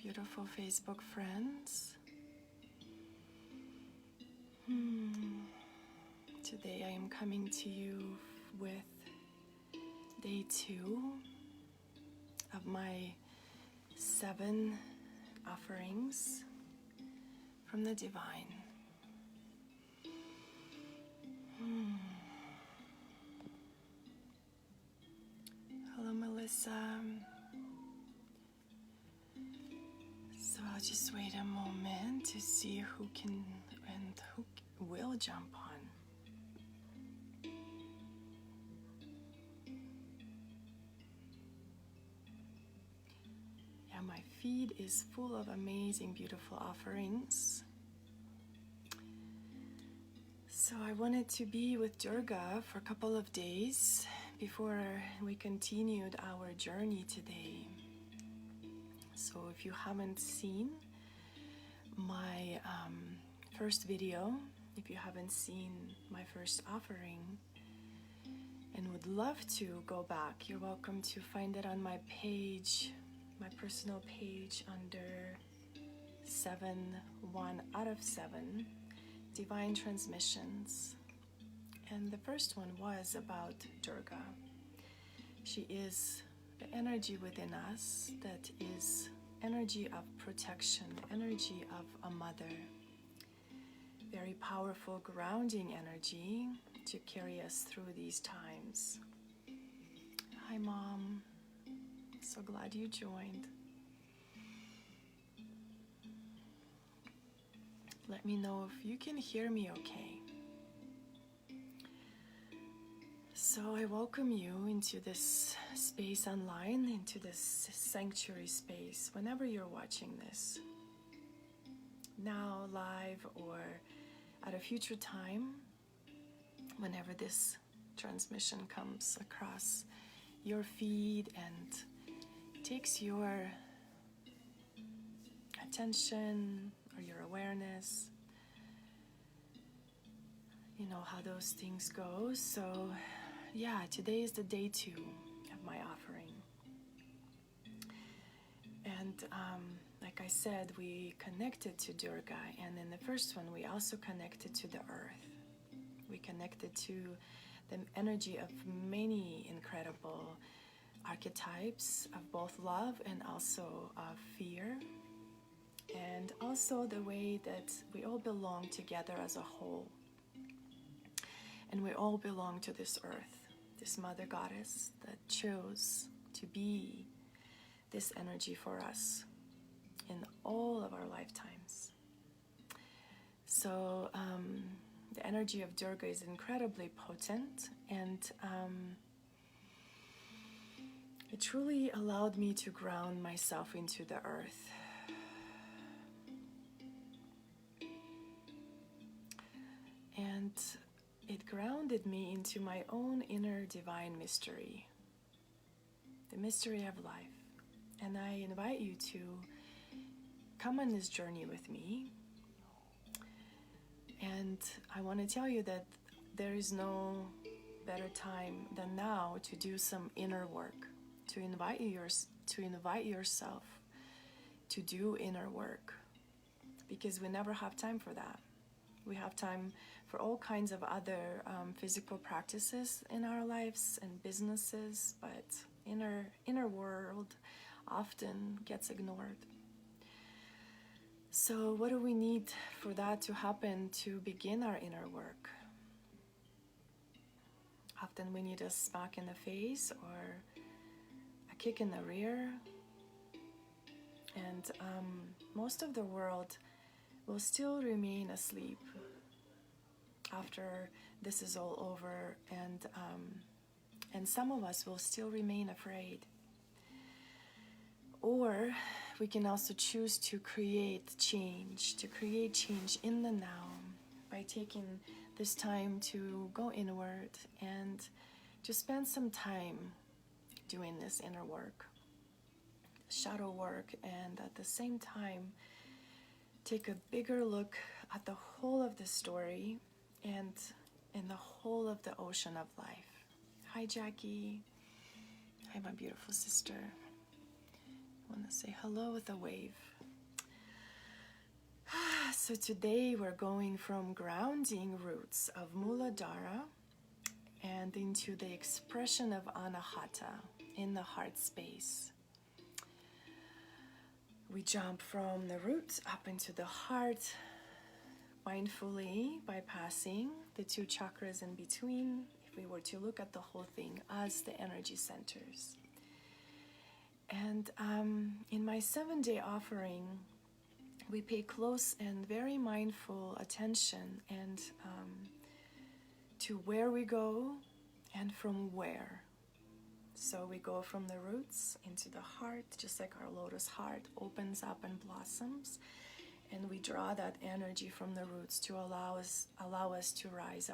beautiful Facebook friends. Today I am coming to you with day 2 of my 7 offerings from the Divine. Hello, Melissa. So I'll just wait a moment to see who can and who will jump on. Yeah, my feed is full of amazing, beautiful offerings. So I wanted to be with Durga for a couple of days before we continued our journey today. So if you haven't seen my first video, if you haven't seen my first offering and would love to go back, you're welcome to find it on my page, my personal page under 1 out of 7 Divine Transmissions. And the first one was about Durga. She is the energy within us that is energy of protection, energy of a mother. Very powerful grounding energy to carry us through these times. Hi, Mom. So glad you joined. Let me know if you can hear me okay. So I welcome you into this space online, into this sanctuary space, whenever you're watching this. Now, live, or at a future time, whenever this transmission comes across your feed and takes your attention or your awareness. You know how those things go. So yeah, today is the day 2 of my offering. And like I said, we connected to Durga, and in the first one we also connected to the earth. We connected to the energy of many incredible archetypes of both love and also of fear, and also the way that we all belong together as a whole. And we all belong to this earth, this mother goddess that chose to be this energy for us in all of our lifetimes. So the energy of Durga is incredibly potent, and it truly allowed me to ground myself into the earth. And it grounded me into my own inner divine mystery, the mystery of life. And I invite you to come on this journey with me. And I want to tell you that there is no better time than now to do some inner work, to invite yourself to do inner work, because we never have time for that. We have time for all kinds of other physical practices in our lives and businesses, but inner world often gets ignored. So what do we need for that to happen, to begin our inner work? Often we need a smack in the face or a kick in the rear. And most of the world will still remain asleep after this is all over, and some of us will still remain afraid. Or we can also choose to create change in the now by taking this time to go inward and to spend some time doing this inner work, shadow work, and at the same time take a bigger look at the whole of the story and in the whole of the ocean of life. Hi, Jackie. Hi, my beautiful sister. want to say hello with a wave. So today we're going from grounding roots of Muladhara and into the expression of Anahata in the heart space. We jump from the roots up into the heart, mindfully bypassing the two chakras in between, if we were to look at the whole thing as the energy centers. And in my 7-day offering, we pay close and very mindful attention and to where we go and from where. So we go from the roots into the heart, just like our lotus heart opens up and blossoms, and we draw that energy from the roots to allow us to rise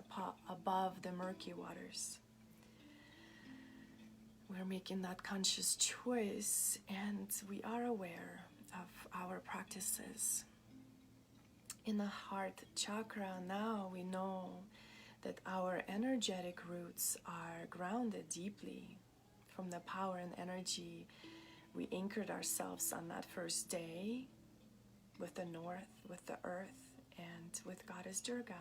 above the murky waters. We're making that conscious choice, and we are aware of our practices. In the heart chakra now, we know that our energetic roots are grounded deeply from the power and energy we anchored ourselves on that first day with the north, with the earth, and with Goddess Durga.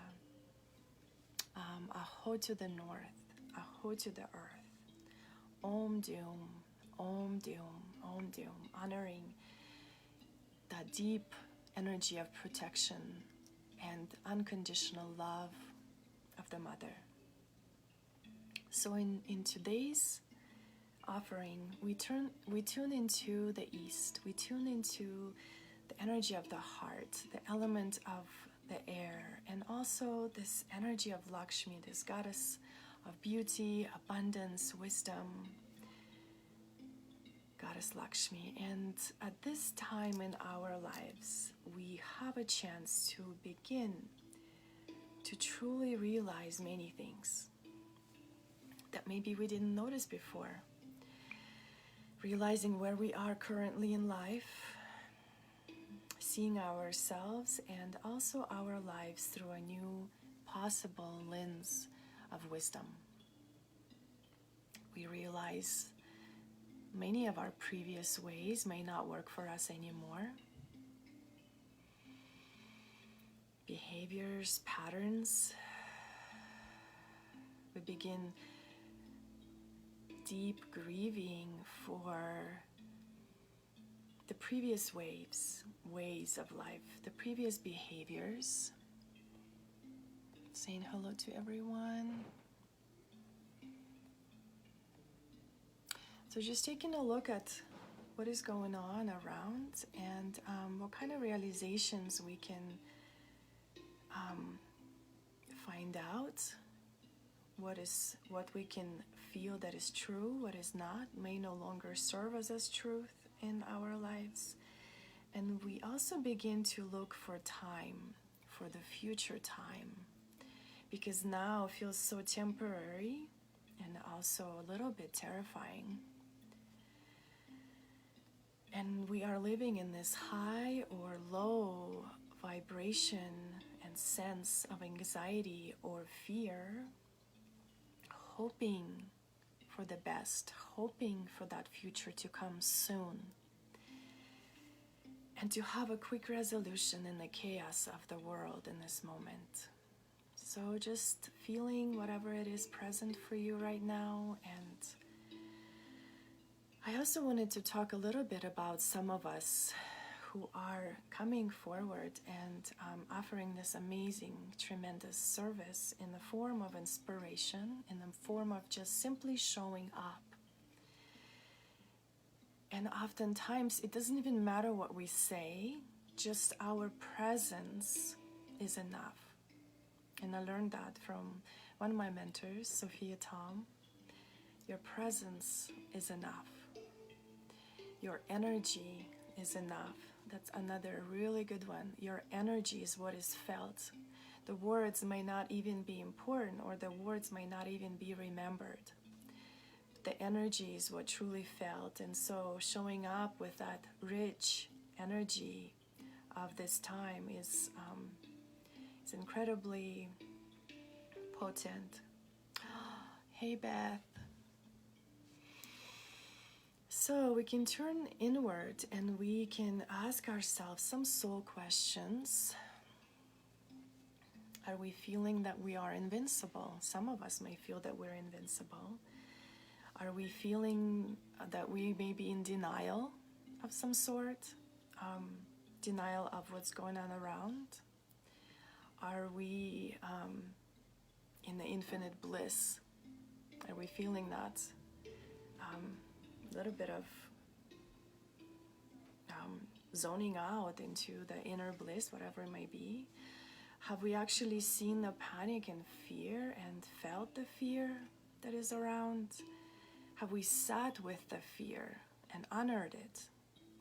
Aho to the north, aho to the earth. Om Dum, Om Dum, Om Dum, honoring that deep energy of protection and unconditional love of the mother. So in today's offering, we tune into the east. We tune into the energy of the heart, the element of the air, and also this energy of Lakshmi, this goddess of beauty, abundance, wisdom, Goddess Lakshmi. And at this time in our lives, we have a chance to begin to truly realize many things that maybe we didn't notice before. Realizing where we are currently in life, seeing ourselves and also our lives through a new possible lens of wisdom. We realize many of our previous ways may not work for us anymore. Behaviors, patterns. We begin deep grieving for the previous ways of life, the previous behaviors. Saying hello to everyone. So just taking a look at what is going on around and what kind of realizations we can find out. What we can feel that is true, what is not, may no longer serve us as truth in our lives. And we also begin to look for time, for the future time, because now feels so temporary and also a little bit terrifying. And we are living in this high or low vibration and sense of anxiety or fear, hoping for the best, hoping for that future to come soon, and to have a quick resolution in the chaos of the world in this moment. So just feeling whatever it is present for you right now. And I also wanted to talk a little bit about some of us who are coming forward and offering this amazing, tremendous service in the form of inspiration, in the form of just simply showing up. And oftentimes, it doesn't even matter what we say, just our presence is enough. And I learned that from one of my mentors, Sophia Tom. Your presence is enough. Your energy is enough. That's another really good one. Your energy is what is felt. The words may not even be important, or the words may not even be remembered. The energy is what truly felt. And so showing up with that rich energy of this time is incredibly potent. Hey, Beth. So we can turn inward and we can ask ourselves some soul questions. Are we feeling that we are invincible? Some of us may feel that we're invincible. Are we feeling that we may be in denial of some sort? Denial of what's going on around? Are we in the infinite bliss? Are we feeling that? A little bit of zoning out into the inner bliss, whatever it may be. Have we actually seen the panic and fear and felt the fear that is around? Have we sat with the fear and honored it?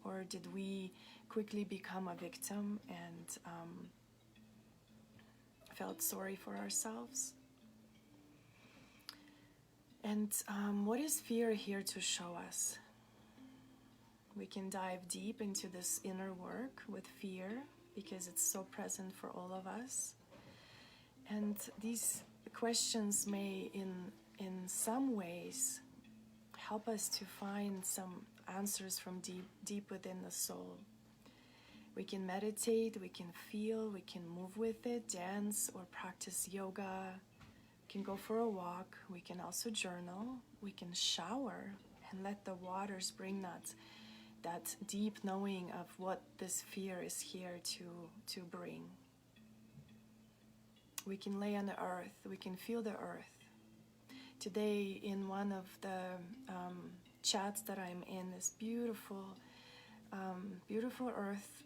Or did we quickly become a victim and felt sorry for ourselves? And what is fear here to show us? We can dive deep into this inner work with fear because it's so present for all of us. And these questions may, in some ways, help us to find some answers from deep within the soul. We can meditate, we can feel, we can move with it, dance or practice yoga. We can go for a walk, we can also journal, we can shower and let the waters bring that deep knowing of what this fear is here to bring. We can lay on the earth, we can feel the earth. Today in one of the chats that I'm in, this beautiful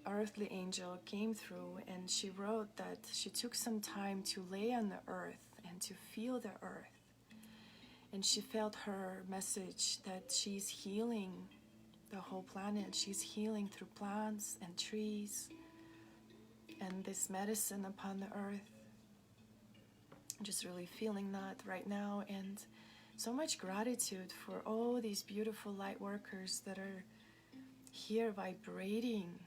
earthly angel came through, and she wrote that she took some time to lay on the earth and to feel the earth. And she felt her message that she's healing the whole planet. She's healing through plants and trees and this medicine upon the earth. I'm just really feeling that right now, and so much gratitude for all these beautiful light workers that are here vibrating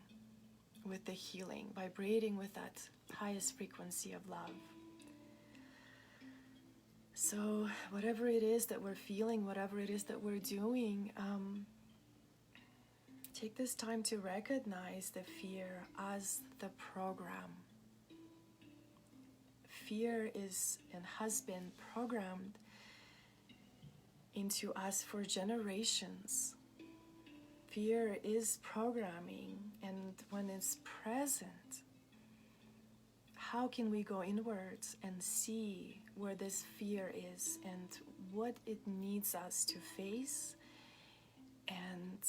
with the healing, vibrating with that highest frequency of love. So whatever it is that we're feeling, whatever it is that we're doing, take this time to recognize the fear as the program. Fear is and has been programmed into us for generations. Fear is programming, and when it's present, how can we go inwards and see where this fear is and what it needs us to face and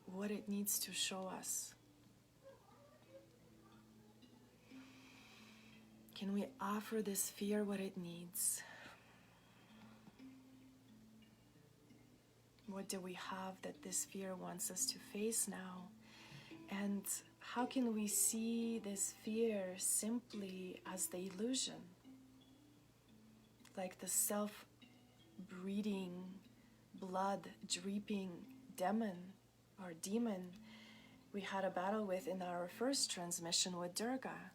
what it needs to show us? Can we offer this fear what it needs? What do we have that this fear wants us to face now? And how can we see this fear simply as the illusion? Like the self-breeding, blood-dripping demon we had a battle with in our first transmission with Durga.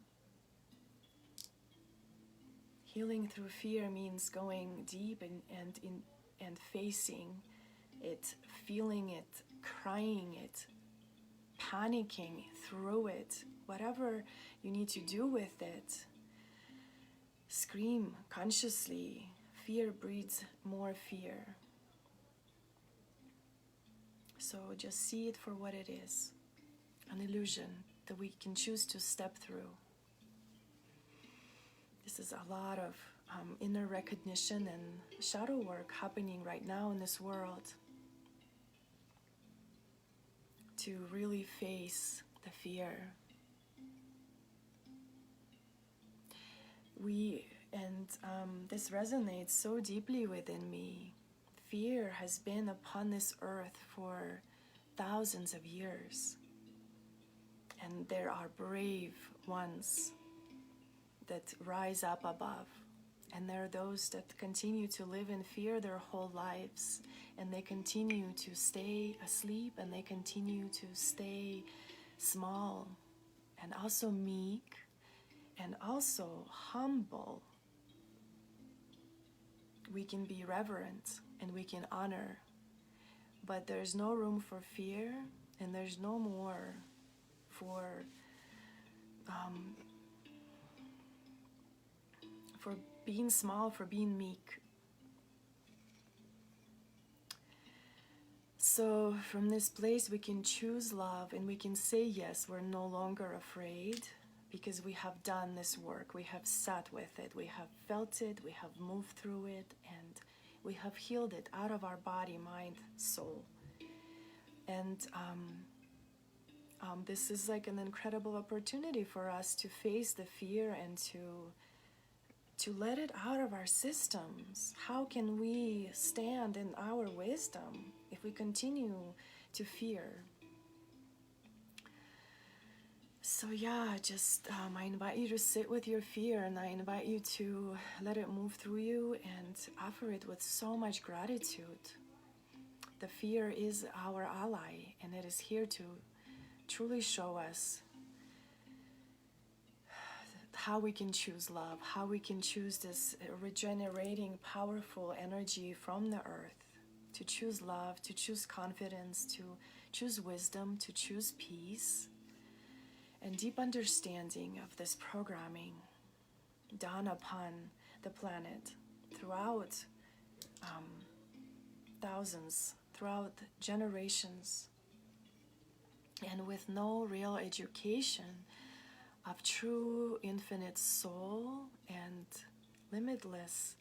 Healing through fear means going deep and facing it, feeling it, crying it, panicking through it, whatever you need to do with it. Scream consciously. Fear breeds more fear. So just see it for what it is, an illusion that we can choose to step through. This is a lot of inner recognition and shadow work happening right now in this world to really face the fear. This resonates so deeply within me. Fear has been upon this earth for thousands of years. And there are brave ones that rise up above. And there are those that continue to live in fear their whole lives. And they continue to stay asleep, and they continue to stay small and also meek and also humble. We can be reverent and we can honor but there's no room for fear, and there's no more um, for being small, for being meek. So from this place we can choose love, and we can say yes. We're no longer afraid, because we have done this work. We have sat with it, we have felt it, we have moved through it, and we have healed it out of our body, mind, soul. And this is like an incredible opportunity for us to face the fear and to let it out of our systems. How can we stand in our wisdom if we continue to fear? So yeah, just I invite you to sit with your fear, and I invite you to let it move through you and offer it with so much gratitude. The fear is our ally, and it is here to truly show us how we can choose love, how we can choose this regenerating, powerful energy from the earth, to choose love, to choose confidence, to choose wisdom, to choose peace, and deep understanding of this programming dawn upon the planet throughout thousands, throughout generations, and with no real education of true infinite soul and limitless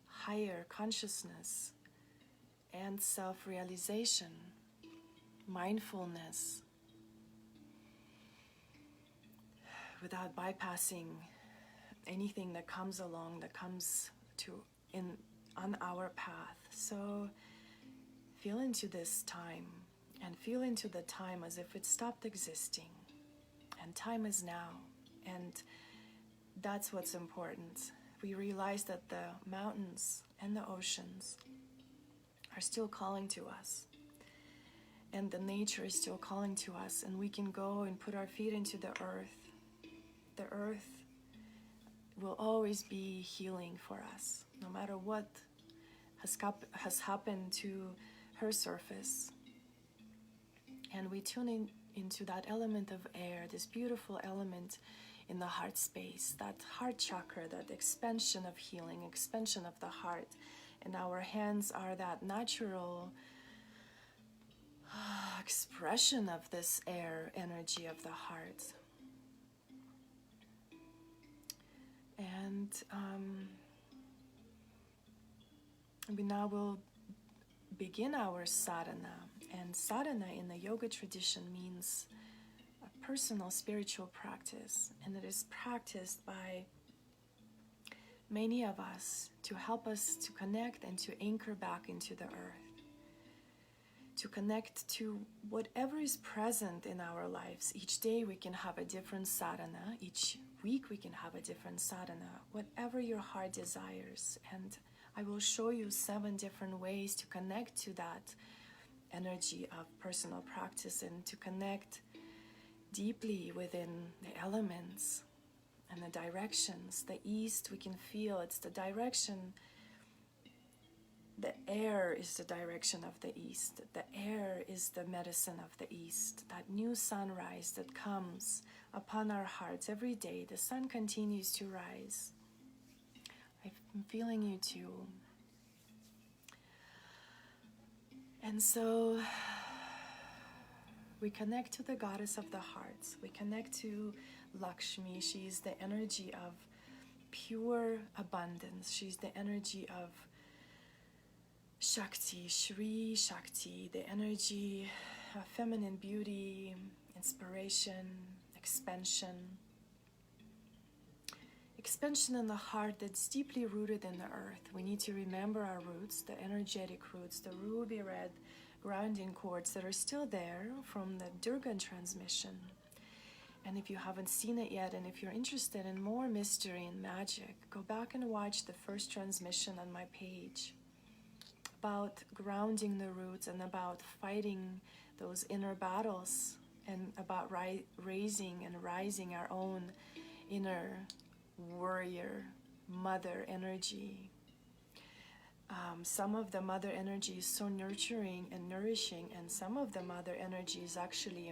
higher consciousness and self-realization, mindfulness, without bypassing anything that comes along, that comes on our path. So feel into this time, and feel into the time as if it stopped existing, and time is now. And that's what's important. We realize that the mountains and the oceans are still calling to us, and the nature is still calling to us, and we can go and put our feet into the earth. The earth will always be healing for us, no matter what has happened to her surface. And we tune into that element of air, this beautiful element in the heart space, that heart chakra, that expansion of healing, expansion of the heart. And our hands are that natural expression of this air energy of the heart. And we now will begin our sadhana. And sadhana in the yoga tradition means a personal spiritual practice, and it is practiced by many of us to help us to connect and to anchor back into the earth, to connect to whatever is present in our lives. Each day we can have a different sadhana, each week we can have a different sadhana, whatever your heart desires. And I will show you 7 different ways to connect to that energy of personal practice, and to connect deeply within the elements and the directions. The east, we can feel it's the direction. The air is the direction of the east. The air is the medicine of the east. That new sunrise that comes upon our hearts every day. The sun continues to rise. I'm feeling you too. And so we connect to the goddess of the hearts. We connect to Lakshmi. She's the energy of pure abundance. She's the energy of Shakti, Shri Shakti, the energy of feminine beauty, inspiration, expansion. Expansion in the heart that's deeply rooted in the earth. We need to remember our roots, the energetic roots, the ruby red grounding cords that are still there from the Durga transmission. And if you haven't seen it yet, and if you're interested in more mystery and magic, go back and watch the first transmission on my page about grounding the roots and about fighting those inner battles, and about raising and rising our own inner warrior mother energy. Some of the mother energy is so nurturing and nourishing, and some of the mother energy is actually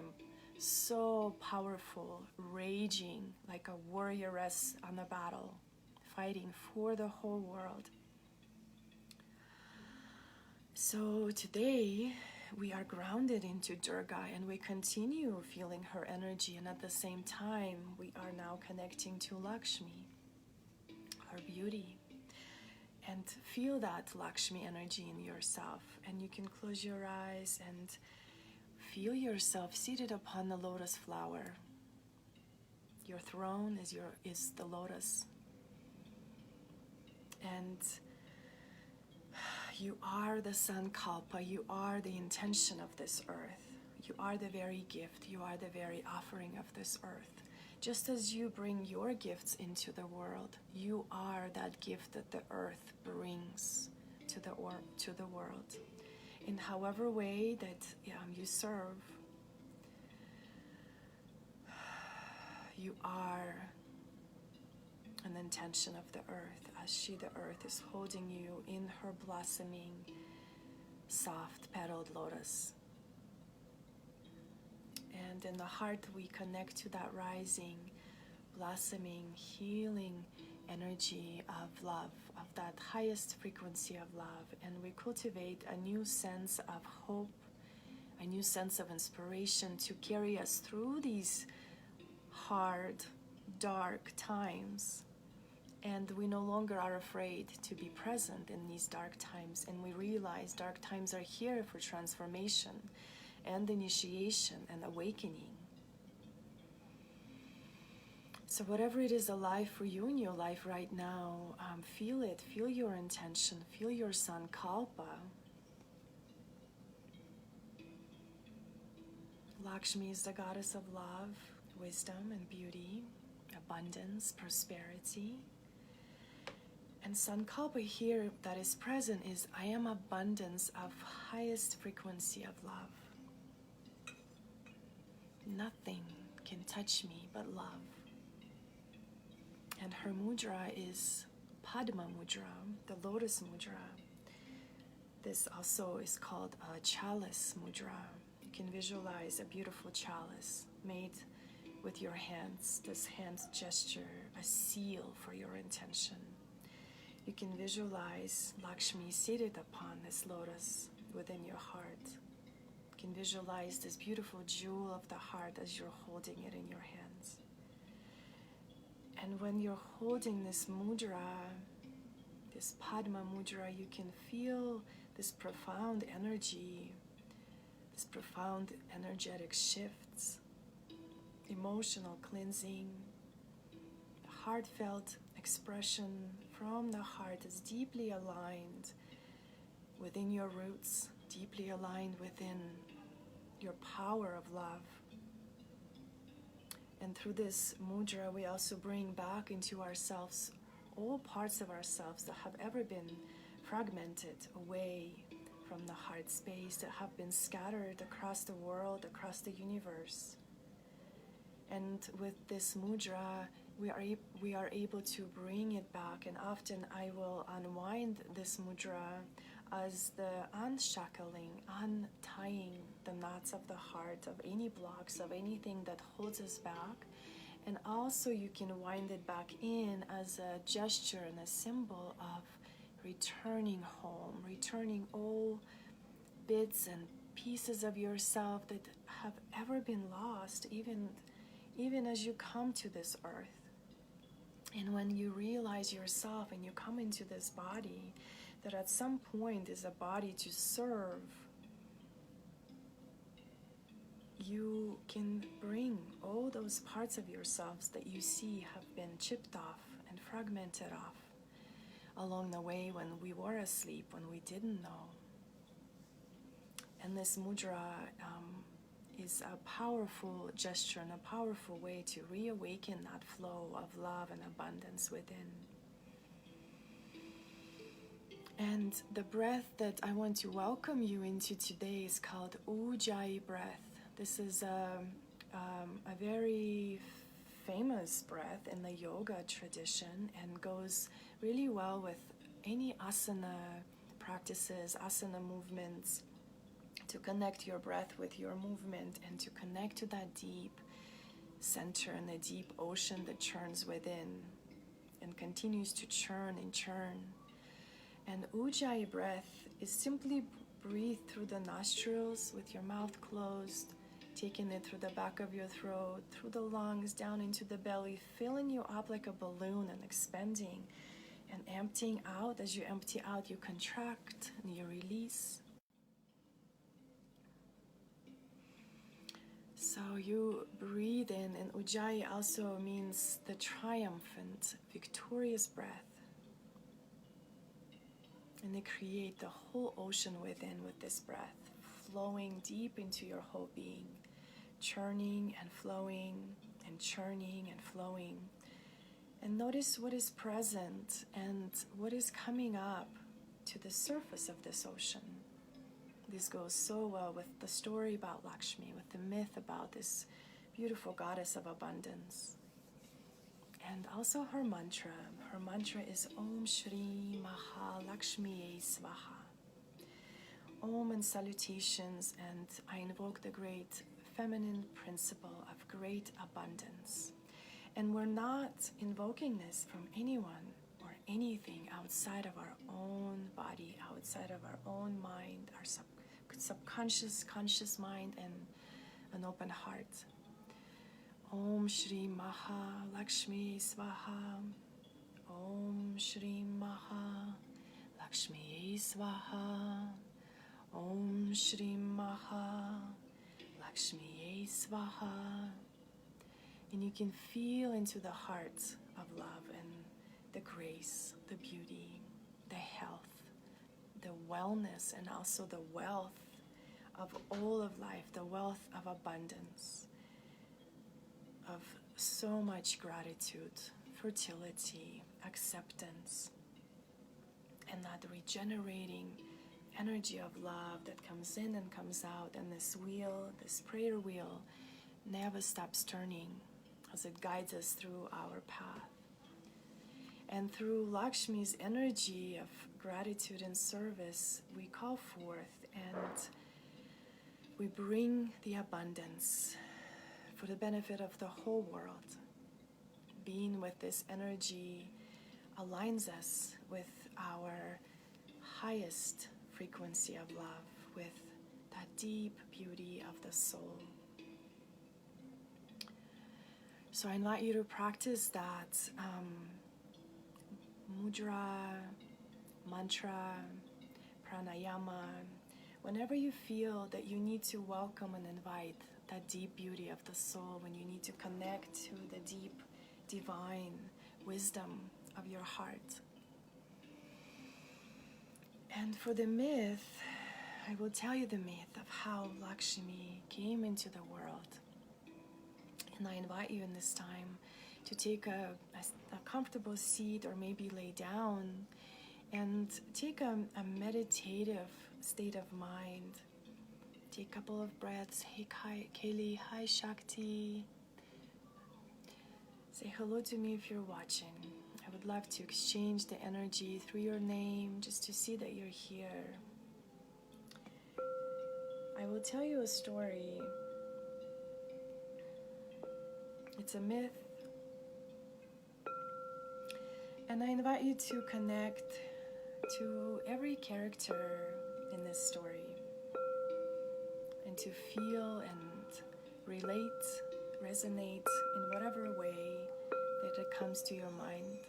so powerful, raging like a warrioress on a battle, fighting for the whole world. So today we are grounded into Durga and we continue feeling her energy, and at the same time we are now connecting to Lakshmi, her beauty. And feel that Lakshmi energy in yourself. And you can close your eyes and feel yourself seated upon the lotus flower. Your throne is the lotus. And you are the Sankalpa. You are the intention of this earth. You are the very gift. You are the very offering of this earth. Just as you bring your gifts into the world, you are that gift that the earth brings to the world. In however way that you serve, you are an intention of the earth, as the earth is holding you in her blossoming, soft petaled lotus. And in the heart, we connect to that rising, blossoming, healing energy of love, of that highest frequency of love. And we cultivate a new sense of hope, a new sense of inspiration to carry us through these hard, dark times. And we no longer are afraid to be present in these dark times. And we realize dark times are here for transformation and initiation and awakening. So whatever it is alive for you in your life right now, feel it, feel your intention, feel your Sankalpa. Lakshmi is the goddess of love, wisdom and beauty, abundance, prosperity. And Sankalpa here that is present is I am abundance of highest frequency of love. Nothing can touch me but love. And her mudra is Padma mudra, the lotus mudra. This also is called a chalice mudra. You can visualize a beautiful chalice made with your hands, this hand gesture, a seal for your intention. You can visualize Lakshmi seated upon this lotus within your heart. You can visualize this beautiful jewel of the heart as you're holding it in your hands. And when you're holding this mudra, this Padma mudra, you can feel this profound energy, this profound energetic shifts, emotional cleansing, heartfelt expression from the heart is deeply aligned within your roots, deeply aligned within your power of love. And through this mudra, we also bring back into ourselves all parts of ourselves that have ever been fragmented away from the heart space, that have been scattered across the world, across the universe. And with this mudra, we are able to bring it back. And often I will unwind this mudra as the unshackling, untying the knots of the heart, of any blocks, of anything that holds us back. And also you can wind it back in as a gesture and a symbol of returning home, returning all bits and pieces of yourself that have ever been lost, even as you come to this earth. And when you realize yourself and you come into this body, that at some point is a body to serve, you can bring all those parts of yourselves that you see have been chipped off and fragmented off along the way when we were asleep, when we didn't know. And this mudra is a powerful gesture and a powerful way to reawaken that flow of love and abundance within. And the breath that I want to welcome you into today is called Ujjayi breath. This is a very famous breath in the yoga tradition and goes really well with any asana practices, asana movements, to connect your breath with your movement and to connect to that deep center and the deep ocean that churns within and continues to churn and churn. And Ujjayi breath is simply breathe through the nostrils with your mouth closed, taking it through the back of your throat, through the lungs, down into the belly, filling you up like a balloon and expanding and emptying out. As you empty out, you contract and you release. So you breathe in, and Ujjayi also means the triumphant, victorious breath. And they create the whole ocean within with this breath, flowing deep into your whole being, churning and flowing and churning and flowing. And notice what is present and what is coming up to the surface of this ocean. This goes so well with the story about Lakshmi, with the myth about this beautiful goddess of abundance. And also her mantra. Her mantra is Om Shri Mahalakshmi Svaha. Om and salutations, and I invoke the great feminine principle of great abundance. And we're not invoking this from anyone or anything outside of our own body, outside of our own mind, our subconscious, conscious mind, and an open heart. Om Shri Maha Lakshmi Svaha. Om Shri Maha Lakshmi Svaha. Om Shri Maha Lakshmi Svaha. And you can feel into the heart of love and the grace, the beauty, the health, the wellness, and also the wealth of all of life, the wealth of abundance, of so much gratitude, fertility, acceptance, and that regenerating energy of love that comes in and comes out, and this wheel, this prayer wheel, never stops turning as it guides us through our path. And through Lakshmi's energy of gratitude and service, we call forth and we bring the abundance for the benefit of the whole world. Being with this energy aligns us with our highest frequency of love, with that deep beauty of the soul. So I invite you to practice that mudra, mantra, pranayama, whenever you feel that you need to welcome and invite that deep beauty of the soul, when you need to connect to the deep divine wisdom of your heart. And for the myth, I will tell you the myth of how Lakshmi came into the world. And I invite you in this time to take a comfortable seat or maybe lay down and take a meditative state of mind. Take a couple of breaths. Hey Kaylee, hi Shakti. Say hello to me if you're watching. I would love to exchange the energy through your name just to see that you're here. I will tell you a story. It's a myth. And I invite you to connect to every character in this story and to feel and relate, resonate in whatever way that it comes to your mind.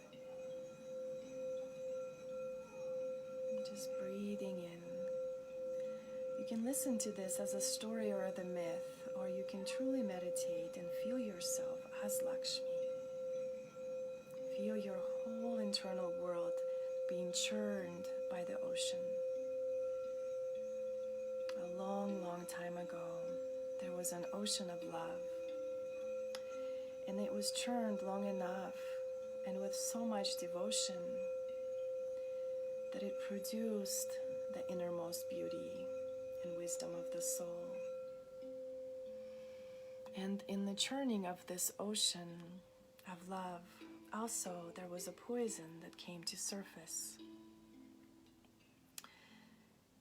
Just breathing in. You can listen to this as a story or the myth, or you can truly meditate and feel yourself as Lakshmi. Feel your whole internal world being churned by the ocean. A long, long time ago, there was an ocean of love. And it was churned long enough and with so much devotion that it produced the innermost beauty and wisdom of the soul. And in the churning of this ocean of love, also there was a poison that came to surface.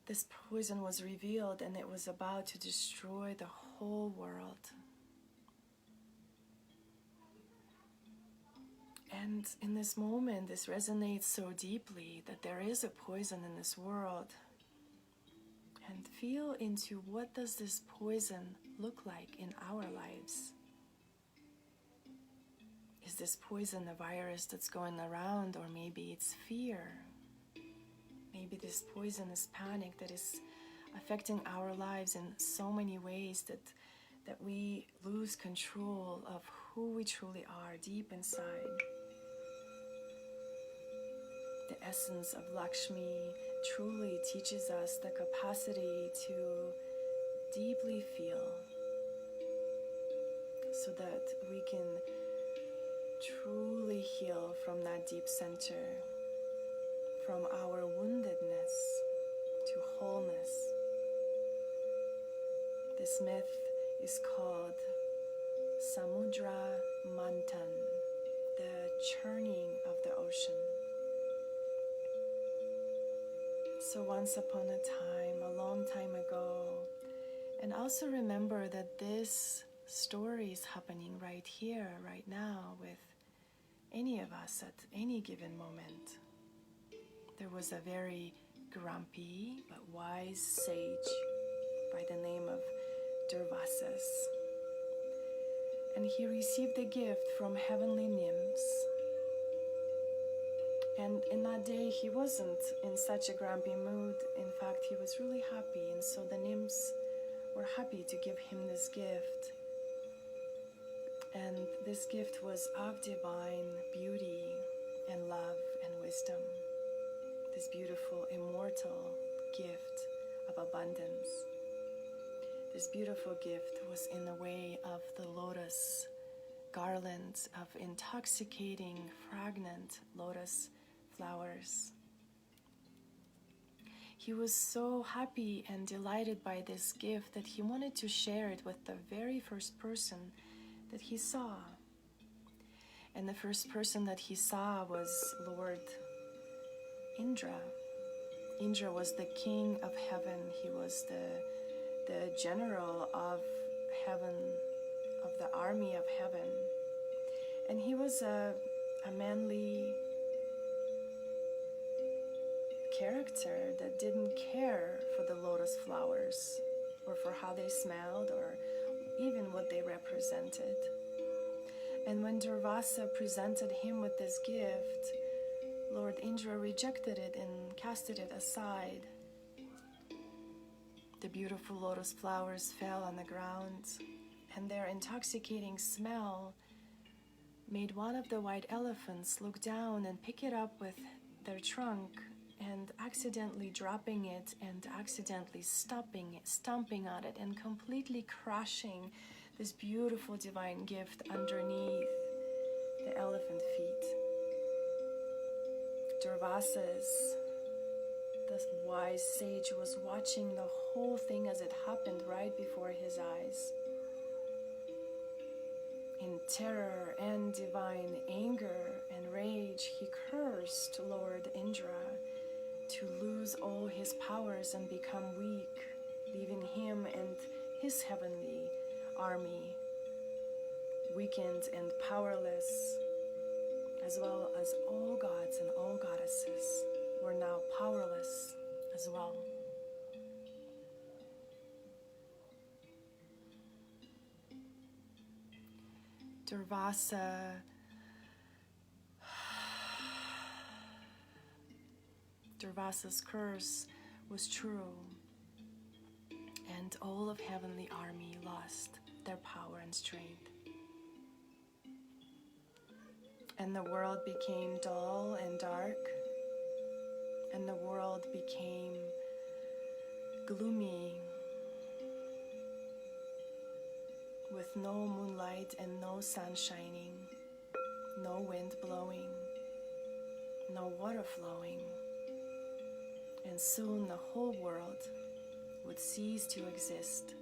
this poison was revealed, and it was about to destroy the whole world. And in this moment, this resonates so deeply that there is a poison in this world. And feel into what does this poison look like in our lives. Is this poison a virus that's going around, or maybe it's fear? Maybe this poison is panic that is affecting our lives in so many ways that we lose control of who we truly are deep inside. The essence of Lakshmi truly teaches us the capacity to deeply feel, so that we can truly heal from that deep center, from our woundedness to wholeness. This myth is called Samudra Manthan, the churning of the ocean. So once upon a time, a long time ago, and also remember that this story is happening right here, right now, with any of us at any given moment. There was a very grumpy but wise sage by the name of Durvasas. And he received a gift from heavenly nymphs. And in that day, he wasn't in such a grumpy mood. In fact, he was really happy. And so the nymphs were happy to give him this gift. And this gift was of divine beauty and love and wisdom. This beautiful, immortal gift of abundance. This beautiful gift was in the way of the lotus garlands of intoxicating, fragrant lotus flowers. He was so happy and delighted by this gift that he wanted to share it with the very first person that he saw. And the first person that he saw was Lord Indra. Indra was the king of heaven. He was the general of heaven, of the army of heaven. And he was a manly character that didn't care for the lotus flowers or for how they smelled or even what they represented. And when Durvasa presented him with this gift, Lord Indra rejected it and casted it aside. The beautiful lotus flowers fell on the ground, and their intoxicating smell made one of the white elephants look down and pick it up with their trunk, and accidentally dropping it and accidentally stomping on it and completely crushing this beautiful divine gift underneath the elephant feet. Durvasas, the wise sage, was watching the whole thing as it happened right before his eyes. In terror and divine anger and rage, he cursed Lord Indra to lose all his powers and become weak, leaving him and his heavenly army weakened and powerless, as well as all gods and all goddesses were now powerless as well. Durvasa's curse was true, and all of heavenly army lost their power and strength. And the world became dull and dark, and the world became gloomy, with no moonlight and no sun shining, no wind blowing, no water flowing. And soon the whole world would cease to exist.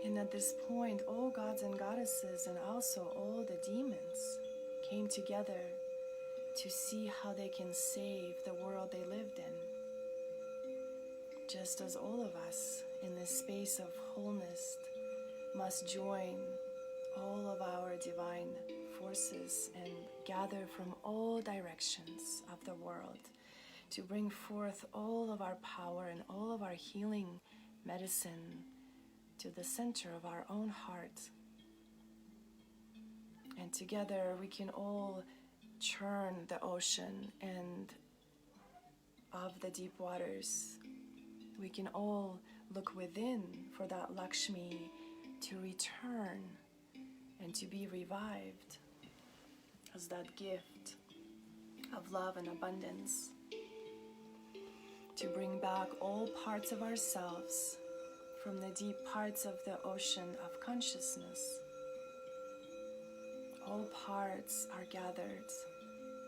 And at this point, all gods and goddesses and also all the demons came together to see how they can save the world they lived in. just as all of us in this space of wholeness must join all of our divine forces and gather from all directions of the world to bring forth all of our power and all of our healing medicine to the center of our own heart. And together we can all churn the ocean and of the deep waters. We can all look within for that Lakshmi to return and to be revived as that gift of love and abundance, to bring back all parts of ourselves from the deep parts of the ocean of consciousness. All parts are gathered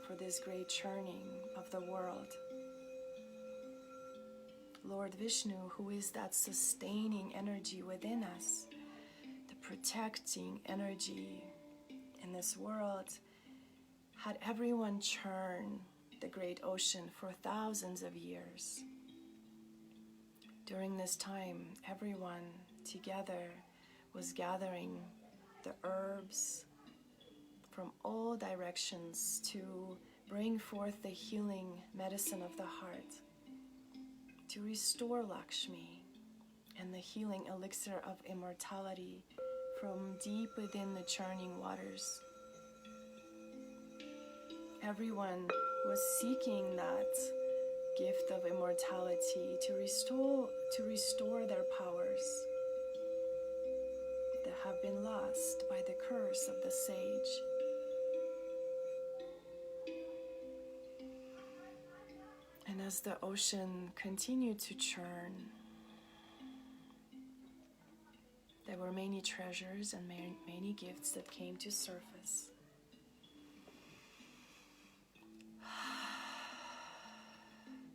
for this great churning of the world. Lord Vishnu, who is that sustaining energy within us, the protecting energy in this world, had everyone churn the great ocean for thousands of years. During this time, everyone together was gathering the herbs from all directions to bring forth the healing medicine of the heart, to restore Lakshmi and the healing elixir of immortality from deep within the churning waters. Everyone was seeking that gift of immortality to restore their powers that have been lost by the curse of the sage. And as the ocean continued to churn, there were many treasures and many gifts that came to surface.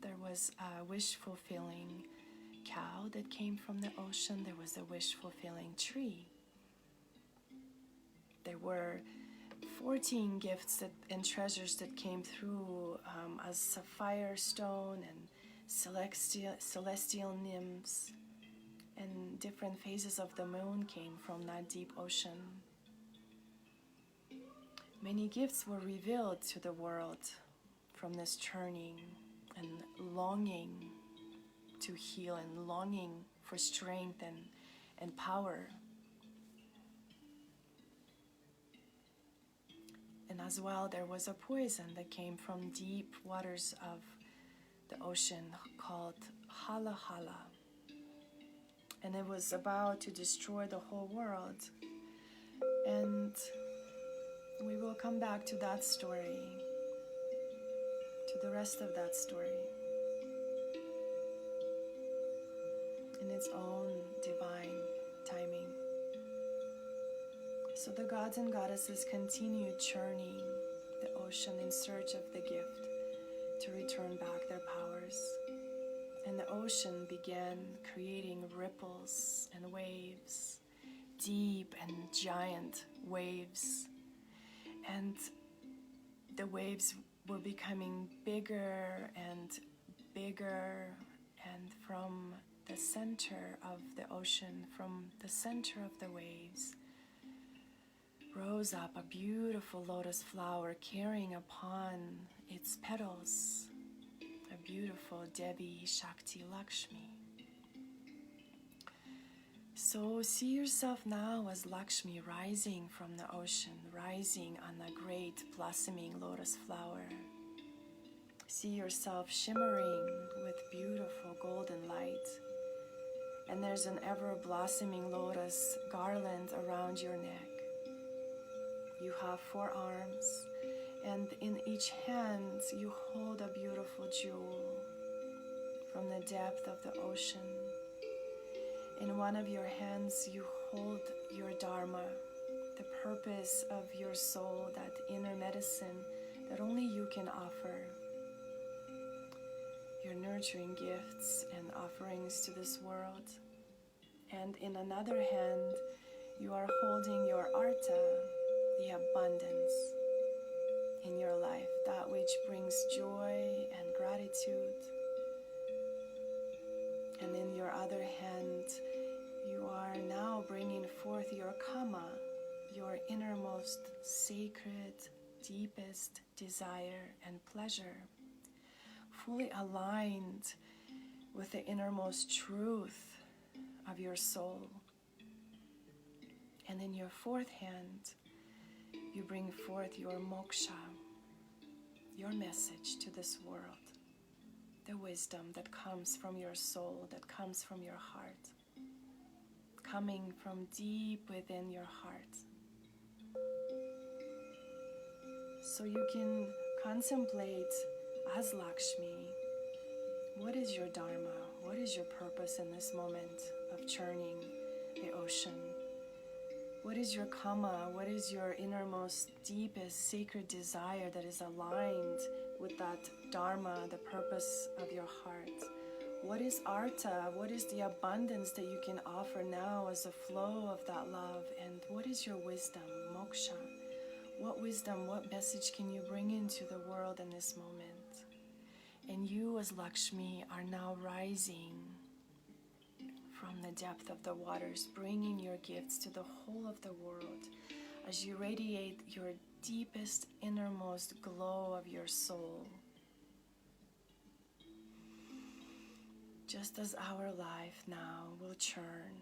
There was a wish-fulfilling cow that came from the ocean. There was a wish-fulfilling tree. There were 14 gifts and treasures that came through as sapphire stone and celestial nymphs, and different phases of the moon came from that deep ocean. Many gifts were revealed to the world from this churning and longing to heal and longing for strength and power. And as well, there was a poison that came from deep waters of the ocean called Hala Hala. And it was about to destroy the whole world. And we will come back to that story, to the rest of that story, in its own divine timing. So the gods and goddesses continued churning the ocean in search of the gift to return back their powers. And the ocean began creating ripples and waves, deep and giant waves. And the waves were becoming bigger and bigger, and from the center of the ocean, from the center of the waves, rose up a beautiful lotus flower carrying upon its petals a beautiful Devi Shakti Lakshmi. So see yourself now as Lakshmi rising from the ocean, rising on a great blossoming lotus flower. See yourself shimmering with beautiful golden light. And there's an ever-blossoming lotus garland around your neck. You have 4 arms, and in each hand you hold a beautiful jewel from the depth of the ocean. In one of your hands you hold your Dharma, the purpose of your soul, that inner medicine that only you can offer. Your nurturing gifts and offerings to this world. And in another hand, you are holding your Artha, the abundance in your life, that which brings joy and gratitude. And in your other hand, you are now bringing forth your Kama, your innermost sacred, deepest desire and pleasure, fully aligned with the innermost truth of your soul. And in your fourth hand, you bring forth your moksha, your message to this world, the wisdom that comes from your soul, that comes from your heart, coming from deep within your heart. So you can contemplate as Lakshmi, what is your dharma? What is your purpose in this moment of churning the ocean? What is your kama? What is your innermost, deepest, sacred desire that is aligned with that dharma, the purpose of your heart? What is artha? What is the abundance that you can offer now as a flow of that love? And what is your wisdom, moksha? What wisdom, what message can you bring into the world in this moment? And you as Lakshmi are now rising from the depth of the waters, bringing your gifts to the whole of the world as you radiate your deepest, innermost glow of your soul. Just as our life now will churn,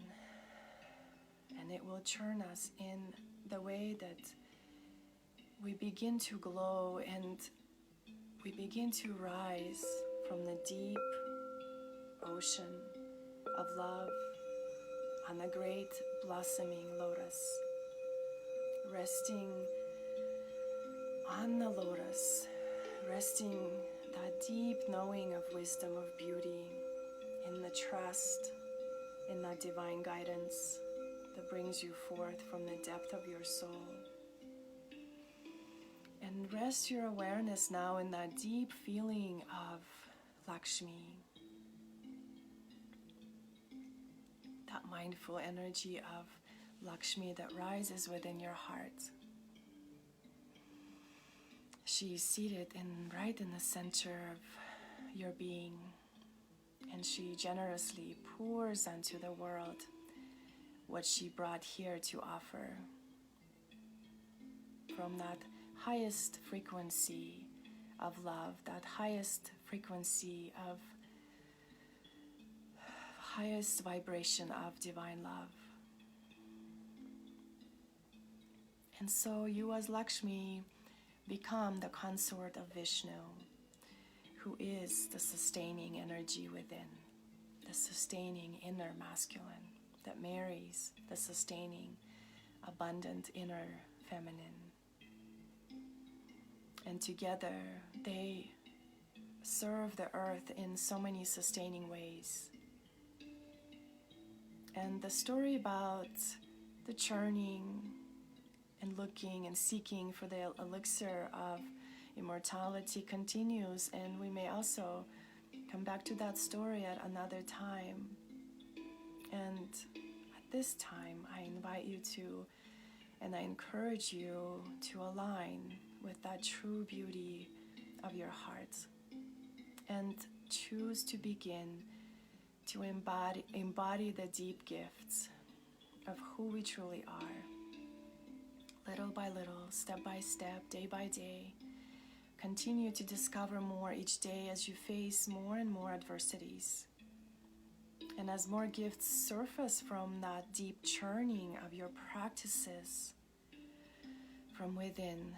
and it will churn us in the way that we begin to glow and we begin to rise from the deep ocean of love on the great blossoming lotus, resting on the lotus, resting that deep knowing of wisdom, of beauty, in the trust, in that divine guidance that brings you forth from the depth of your soul. And rest your awareness now in that deep feeling of Lakshmi, that mindful energy of Lakshmi that rises within your heart. She is seated right in the center of your being, and she generously pours onto the world what she brought here to offer from that highest frequency of love, that highest frequency of highest vibration of divine love. And so you as Lakshmi become the consort of Vishnu, who is the sustaining energy within, the sustaining inner masculine that marries the sustaining, abundant inner feminine. And together they serve the earth in so many sustaining ways. And the story about the churning and looking and seeking for the elixir of immortality continues, and we may also come back to that story at another time. And at this time, I invite you to, and I encourage you to align with that true beauty of your heart and choose to begin to embody the deep gifts of who we truly are. Little by little, step by step, day by day, continue to discover more each day as you face more and more adversities. And as more gifts surface from that deep churning of your practices from within,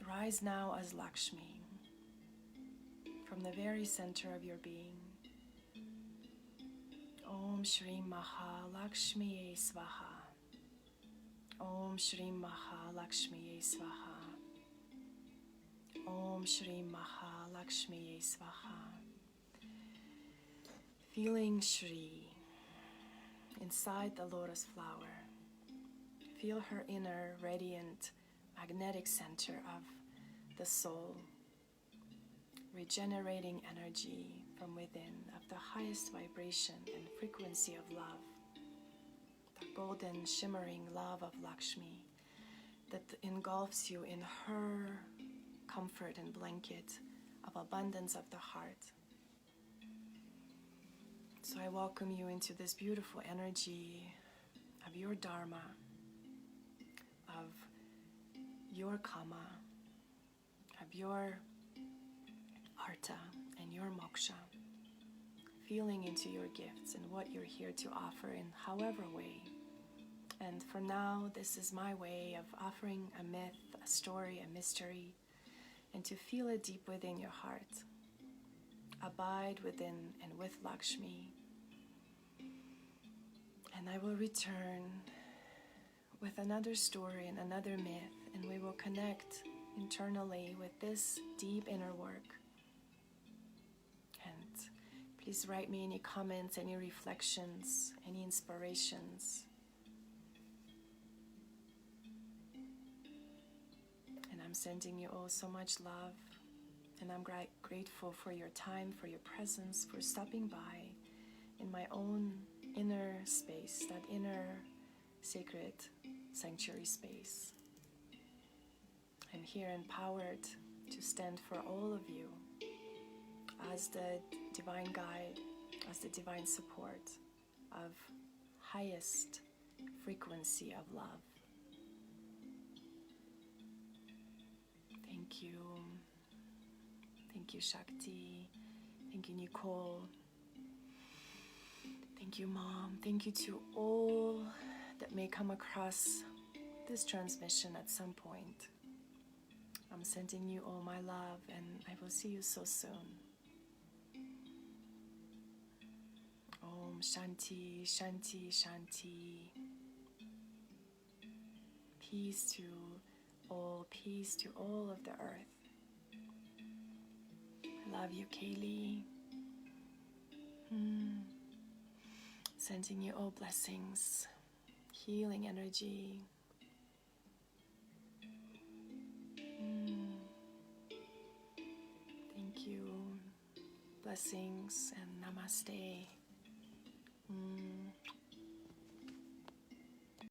rise now as Lakshmi from the very center of your being. Om Shri Maha Lakshmi Svaha. Om Shri Maha Lakshmi Svaha. Om Shri Maha Lakshmi Svaha. Feeling Shri inside the lotus flower. Feel her inner radiant magnetic center of the soul, regenerating energy from within of the highest vibration and frequency of love, the golden shimmering love of Lakshmi that engulfs you in her comfort and blanket of abundance of the heart. So I welcome you into this beautiful energy of your Dharma, of your Kama, of your Artha and your Moksha, feeling into your gifts and what you're here to offer in however way. And for now, this is my way of offering a myth, a story, a mystery, and to feel it deep within your heart. Abide within and with Lakshmi. And I will return with another story and another myth, and we will connect internally with this deep inner work. And please write me any comments, any reflections, any inspirations. And I'm sending you all so much love. And I'm grateful for your time, for your presence, for stopping by in my own inner space, that inner sacred sanctuary space. I'm here empowered to stand for all of you as the divine guide, as the divine support of highest frequency of love. Thank you. Thank you, Shakti. Thank you, Nicole. Thank you, Mom. Thank you to all that may come across this transmission at some point. I'm sending you all my love, and I will see you so soon. Om Shanti, Shanti, Shanti. Peace to all of the earth. I love you, Kaylee. Sending you all blessings, healing energy. Thank you. Blessings and namaste.